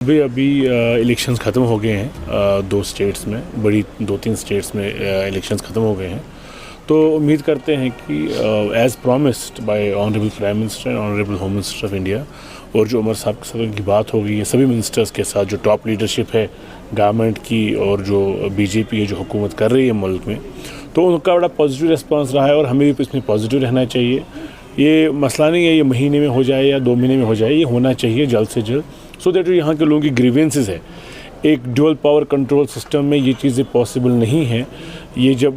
अभी इलेक्शंस ख़त्म हो गए हैं दो स्टेट्स में, बड़ी 2-3 स्टेट्स में इलेक्शंस ख़त्म हो गए हैं। तो उम्मीद करते हैं कि as promised bye honourable prime minister and honourable home minister of India, और जो उमर साहब के साथ उनकी बात हो गई है सभी मिनिस्टर्स के साथ, जो टॉप लीडरशिप है गवर्नमेंट की और जो बीजेपी है जो हुकूमत कर रही है मुल्क में, तो उनका बड़ा पॉजिटिव रिस्पांस रहा है और हमें भी इसमें पॉजिटिव रहना चाहिए। ये मसला नहीं है ये महीने में हो जाए या 2 महीने में हो जाए, ये होना चाहिए जल्द से जल्द, सो दैट जो यहाँ के लोगों की ग्रीवेंसेस है, एक ड्यूअल पावर कंट्रोल सिस्टम में ये चीज़ें पॉसिबल नहीं है। ये जब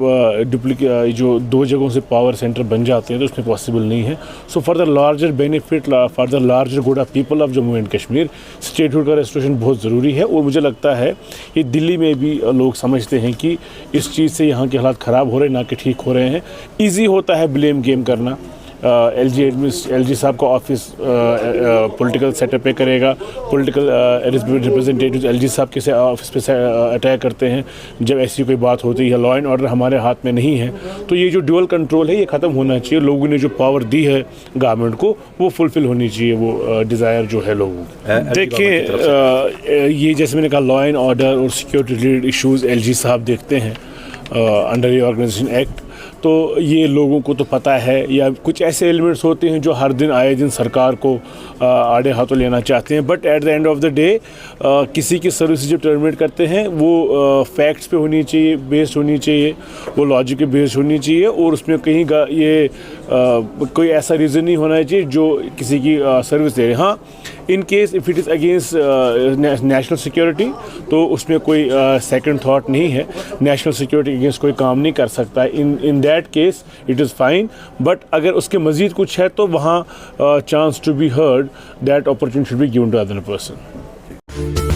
जो 2 जगहों से पावर सेंटर बन जाते हैं तो उसमें पॉसिबल नहीं है। So for the larger benefit, for the larger good of people of Jammu and Kashmir, statehood का रेस्टोरेशन बहुत ज़रूरी है। और मुझे लगता है ये दिल्ली में भी लोग समझते हैं कि इस चीज़ से यहाँ के हालात ख़राब हो रहे हैं, ना कि ठीक हो रहे हैं। ईजी होता है ब्लेम गेम करना। एलजी साहब का ऑफिस पॉलिटिकल सेटअप पे करेगा, पॉलिटिकल रिप्रेजेंटेटिव्स एलजी साहब के ऑफिस पे अटैक करते हैं जब ऐसी कोई बात होती है। लॉ एंड ऑर्डर हमारे हाथ में नहीं है, तो ये जो ड्यूअल कंट्रोल है ये ख़त्म होना चाहिए। लोगों ने जो पावर दी है गवर्नमेंट को वो फुलफ़िल होनी चाहिए, वो डिज़ायर जो है लोगों को। देखिए ये जैसे मैंने कहा, लॉ एंड ऑर्डर और सिक्योरिटी रिलेटेड इशूज़ एलजी साहब देखते हैं अंडर ये ऑर्गेनाइजेशन एक्ट, तो ये लोगों को तो पता है। या कुछ ऐसे एलिमेंट्स होते हैं जो हर दिन आए दिन सरकार को आड़े हाथों लेना चाहते हैं, but at the end of the day किसी की सर्विस जब टर्मिनेट करते हैं वो फैक्ट्स पे होनी चाहिए, बेस्ड होनी चाहिए, वो लॉजिक पे बेस्ड होनी चाहिए, और उसमें कहीं ये कोई ऐसा रीज़न नहीं होना चाहिए जो किसी की सर्विस दे रहे। हाँ, in case if it is against national security तो उसमें कोई सेकंड थॉट नहीं है। नेशनल सिक्योरिटी अगेंस्ट कोई काम नहीं कर सकता, in that case it is fine. But अगर उसके मज़ीद कुछ है तो वहाँ chance to be heard, that opportunity should be given to other person.